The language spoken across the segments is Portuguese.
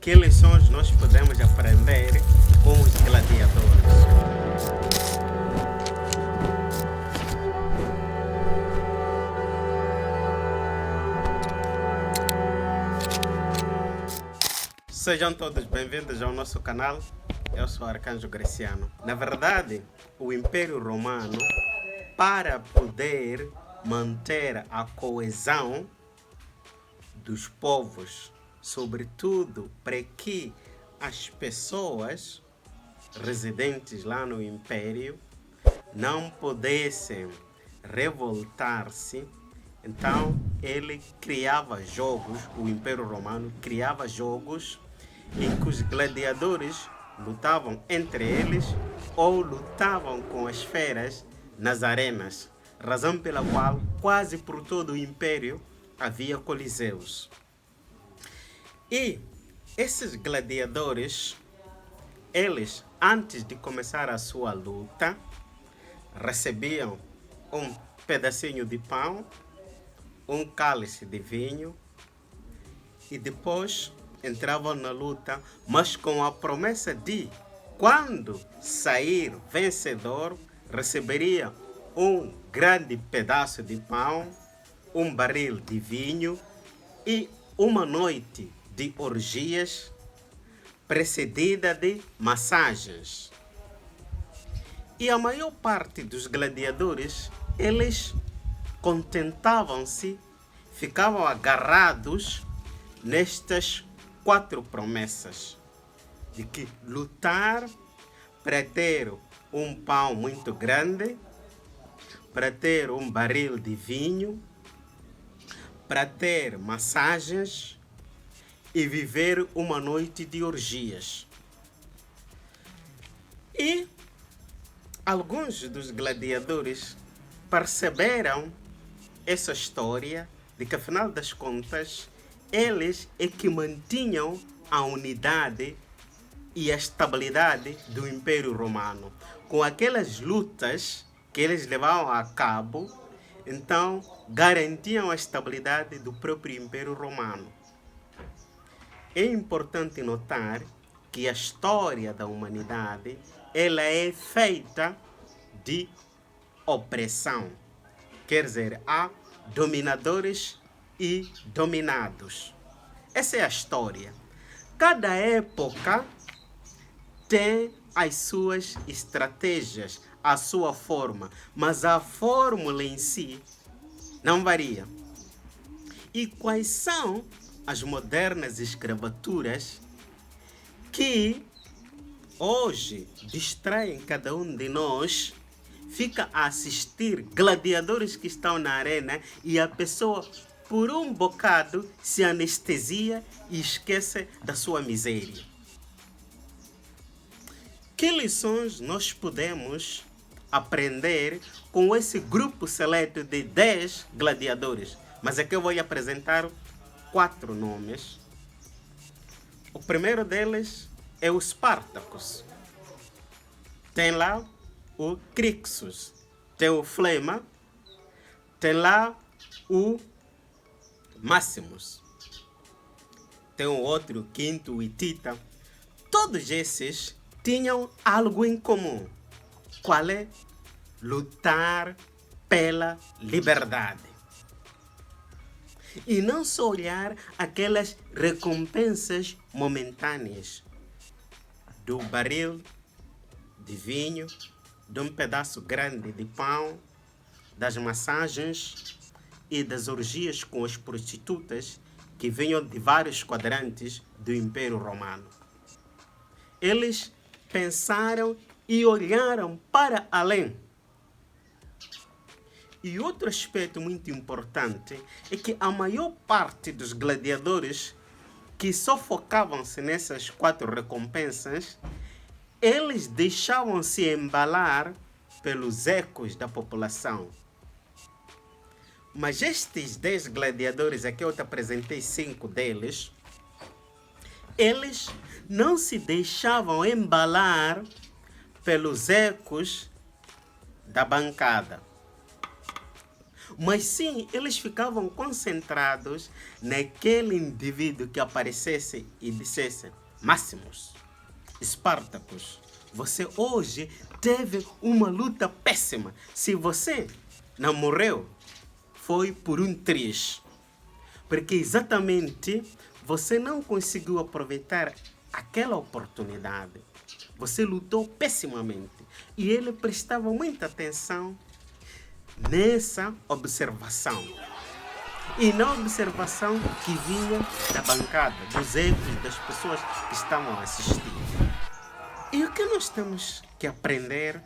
Que lições nós podemos aprender com os gladiadores? Sejam todos bem-vindos ao nosso canal. Eu sou Arcanjo Graciano. Na verdade, o Império Romano, para poder manter a coesão dos povos, sobretudo para que as pessoas residentes lá no Império não pudessem revoltar-se, então ele criava jogos, o Império Romano criava jogos em que os gladiadores lutavam entre eles ou lutavam com as feras nas arenas, razão pela qual quase por todo o Império havia coliseus. E esses gladiadores, eles, antes de começar a sua luta, recebiam um pedacinho de pão, um cálice de vinho e depois entravam na luta, mas com a promessa de, quando sair vencedor, receberia um grande pedaço de pão, um barril de vinho e uma noite de orgias precedida de massagens. E a maior parte dos gladiadores, eles contentavam-se, ficavam agarrados nestas 4 promessas de que lutar para ter um pão muito grande, para ter um barril de vinho, para ter massagens e viver uma noite de orgias. E alguns dos gladiadores perceberam essa história de que, afinal das contas, eles é que mantinham a unidade e a estabilidade do Império Romano. Com aquelas lutas que eles levavam a cabo, então garantiam a estabilidade do próprio Império Romano. É importante notar que a história da humanidade, ela é feita de opressão. Quer dizer, há dominadores e dominados. Essa é a história. Cada época tem as suas estratégias, a sua forma, mas a fórmula em si não varia. E quais são as modernas escravaturas que hoje distraem cada um de nós, fica a assistir gladiadores que estão na arena e a pessoa por um bocado se anestesia e esquece da sua miséria. Que lições nós podemos aprender com esse grupo seleto de 10 gladiadores? Mas aqui eu vou apresentar 4 nomes. O primeiro deles é o Spartacus. Tem lá o Crixus. Tem o Flema. Tem lá o Máximos. Tem o outro, Quinto, o Tita. Todos esses tinham algo em comum. Qual é? Lutar pela liberdade. E não só olhar aquelas recompensas momentâneas do barril de vinho, de um pedaço grande de pão, das massagens e das orgias com as prostitutas que vinham de vários quadrantes do Império Romano. Eles pensaram e olharam para além. E outro aspecto muito importante é que a maior parte dos gladiadores que só focavam-se nessas 4 recompensas, eles deixavam-se embalar pelos ecos da população. Mas estes 10 gladiadores, aqui eu te apresentei 5 deles, eles não se deixavam embalar pelos ecos da bancada. Mas sim, eles ficavam concentrados naquele indivíduo que aparecesse e dissesse: Máximos, Espartacus, você hoje teve uma luta péssima. Se você não morreu, foi por um triz. Porque exatamente você não conseguiu aproveitar aquela oportunidade. Você lutou pessimamente. E ele prestava muita atenção nessa observação. E na observação que vinha da bancada, dos ecos das pessoas que estavam a assistir. E o que nós temos que aprender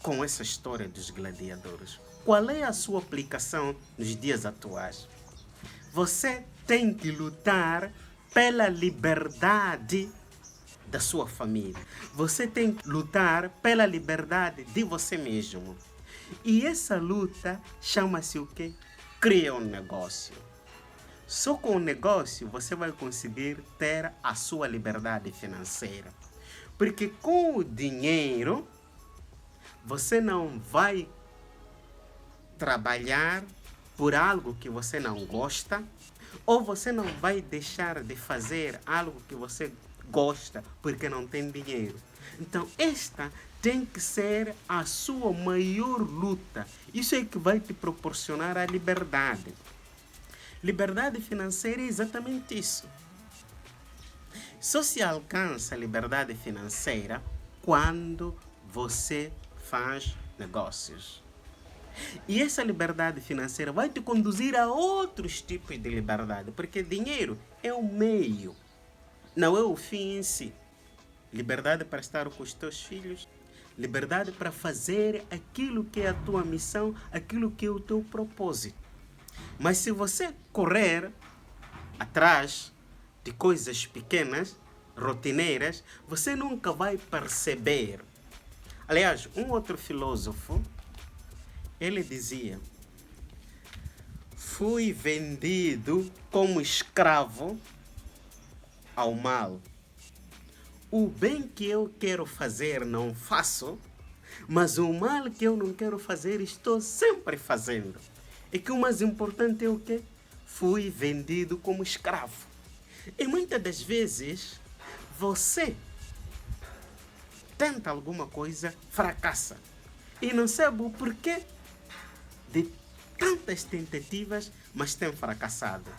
com essa história dos gladiadores? Qual é a sua aplicação nos dias atuais? Você tem que lutar pela liberdade da sua família. Você tem que lutar pela liberdade de você mesmo. E essa luta chama-se o quê? Cria um negócio. Só com o negócio você vai conseguir ter a sua liberdade financeira. Porque com o dinheiro você não vai trabalhar por algo que você não gosta, ou você não vai deixar de fazer algo que você gosta porque não tem dinheiro. Então esta tem que ser a sua maior luta. Isso é que vai te proporcionar a liberdade. Liberdade financeira é exatamente isso. Só se alcança a liberdade financeira quando você faz negócios. E essa liberdade financeira vai te conduzir a outros tipos de liberdade, porque dinheiro é o meio, não é o fim em si. Liberdade para estar com os teus filhos, liberdade para fazer aquilo que é a tua missão, aquilo que é o teu propósito. Mas se você correr atrás de coisas pequenas, rotineiras, você nunca vai perceber. Aliás, um outro filósofo, ele dizia: fui vendido como escravo ao mal. O bem que eu quero fazer não faço, mas o mal que eu não quero fazer estou sempre fazendo. E que o mais importante é o quê? Fui vendido como escravo. E muitas das vezes você tenta alguma coisa, fracassa. E não sabe o porquê de tantas tentativas, mas tem fracassado.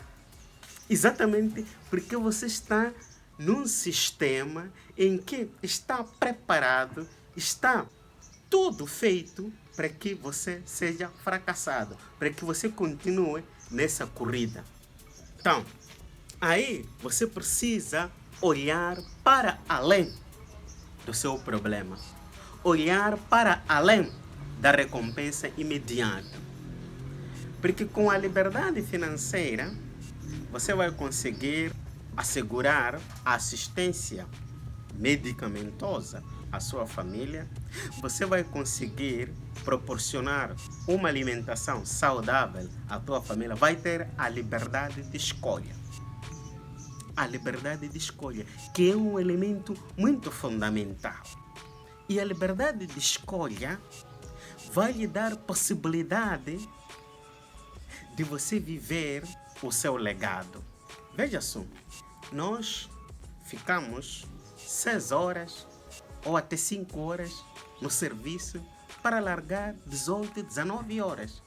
Exatamente porque você está num sistema em que está preparado, está tudo feito para que você seja fracassado, para que você continue nessa corrida. Então, aí você precisa olhar para além do seu problema, olhar para além da recompensa imediata. Porque com a liberdade financeira, você vai conseguir assegurar a assistência medicamentosa à sua família, você vai conseguir proporcionar uma alimentação saudável à tua família, vai ter a liberdade de escolha. A liberdade de escolha, que é um elemento muito fundamental. E a liberdade de escolha vai lhe dar possibilidade de você viver o seu legado. Veja só, nós ficamos 6 horas ou até 5 horas no serviço para largar 18, 19 horas.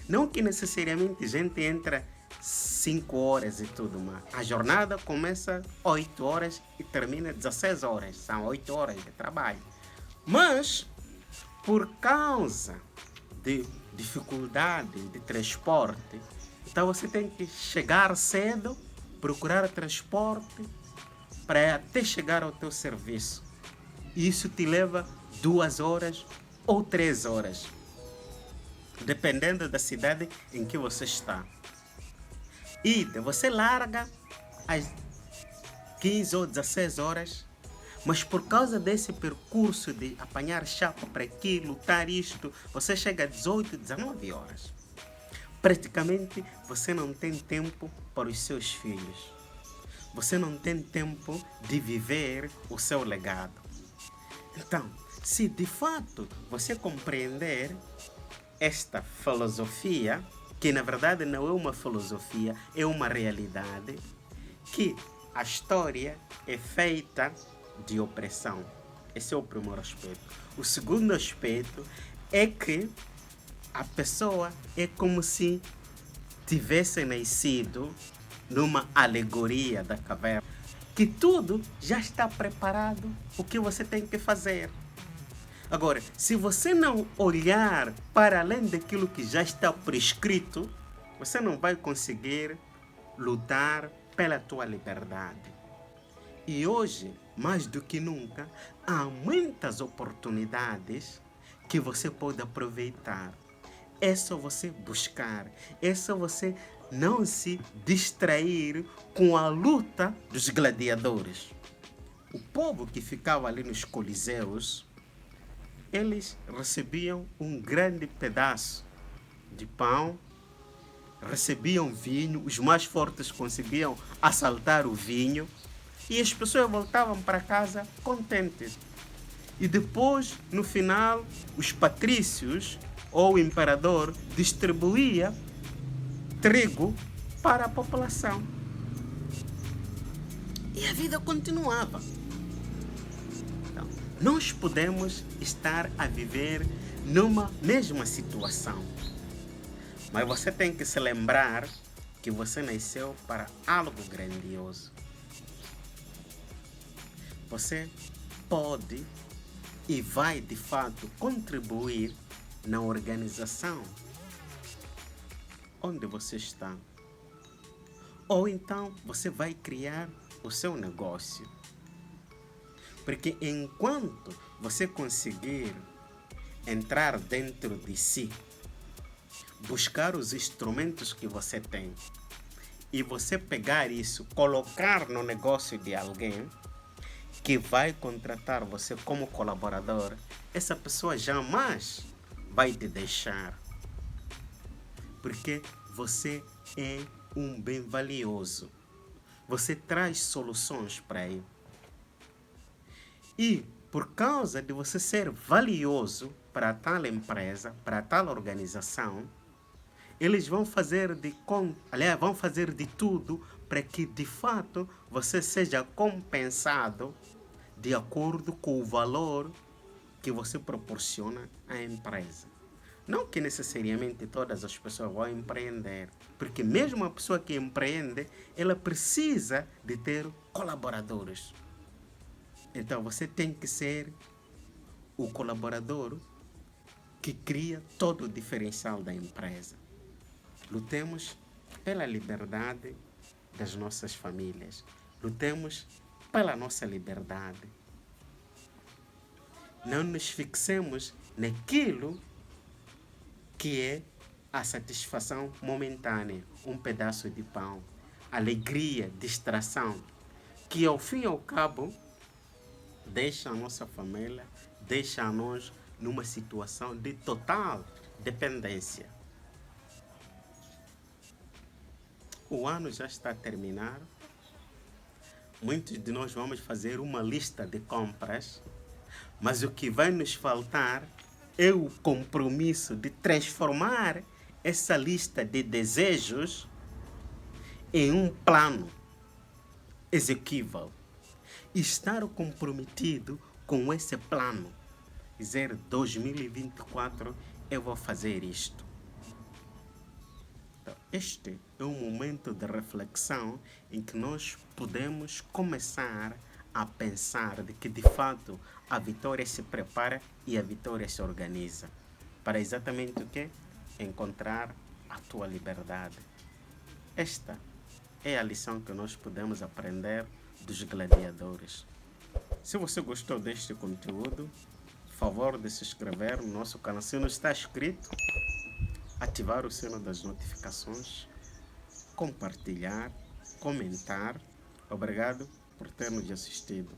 Não que necessariamente a gente entra 5 horas e tudo mais. A jornada começa 8 horas e termina 16 horas. São 8 horas de trabalho. Mas, por causa de dificuldade de transporte, então você tem que chegar cedo, procurar transporte para até chegar ao teu serviço. Isso te leva 2 horas ou 3 horas, dependendo da cidade em que você está. E você larga às 15 ou 16 horas, mas por causa desse percurso de apanhar chapa para aqui, lutar isto, você chega às 18, 19 horas. Praticamente você não tem tempo para os seus filhos. Você não tem tempo de viver o seu legado. Então, se de fato você compreender esta filosofia, que na verdade não é uma filosofia, é uma realidade, que a história é feita de opressão. Esse é o primeiro aspecto. O segundo aspecto é que a pessoa é como se tivesse nascido numa alegoria da caverna, que tudo já está preparado, o que você tem que fazer. Agora, se você não olhar para além daquilo que já está prescrito, você não vai conseguir lutar pela tua liberdade. E hoje, mais do que nunca, há muitas oportunidades que você pode aproveitar. É só você buscar, é só você não se distrair com a luta dos gladiadores. O povo que ficava ali nos coliseus, eles recebiam um grande pedaço de pão, recebiam vinho, os mais fortes conseguiam assaltar o vinho e as pessoas voltavam para casa contentes. E depois, no final, os patrícios ou o imperador distribuía trigo para a população. E a vida continuava. Então, nós podemos estar a viver numa mesma situação. Mas você tem que se lembrar que você nasceu para algo grandioso. Você pode e vai de fato contribuir na organização onde você está. Ou então você vai criar o seu negócio. Porque enquanto você conseguir entrar dentro de si, buscar os instrumentos que você tem e você pegar isso, colocar no negócio de alguém que vai contratar você como colaborador, essa pessoa jamais vai te deixar. Porque você é um bem valioso. Você traz soluções para ele. E por causa de você ser valioso para tal empresa, para tal organização, eles vão fazer vão fazer de tudo para que de fato você seja compensado de acordo com o valor que você proporciona à empresa. Não que necessariamente todas as pessoas vão empreender, porque mesmo a pessoa que empreende, ela precisa de ter colaboradores. Então você tem que ser o colaborador que cria todo o diferencial da empresa. Lutemos pela liberdade das nossas famílias. Lutemos pela nossa liberdade. Não nos fixemos naquilo que é a satisfação momentânea, um pedaço de pão, alegria, distração, que ao fim e ao cabo deixa a nossa família, deixa a nós numa situação de total dependência. O ano já está a terminar. Muitos de nós vamos fazer uma lista de compras, mas o que vai nos faltar é o compromisso de transformar essa lista de desejos em um plano execuível. E estar comprometido com esse plano. Dizer, 2024 eu vou fazer isto. Então, este é um momento de reflexão em que nós podemos começar a pensar de que de fato a vitória se prepara e a vitória se organiza. Para exatamente o quê? Encontrar a tua liberdade. Esta é a lição que nós podemos aprender dos gladiadores. Se você gostou deste conteúdo, favor de se inscrever no nosso canal. Se não está inscrito, ativar o sino das notificações, compartilhar, comentar. Obrigado por ter nos assistido.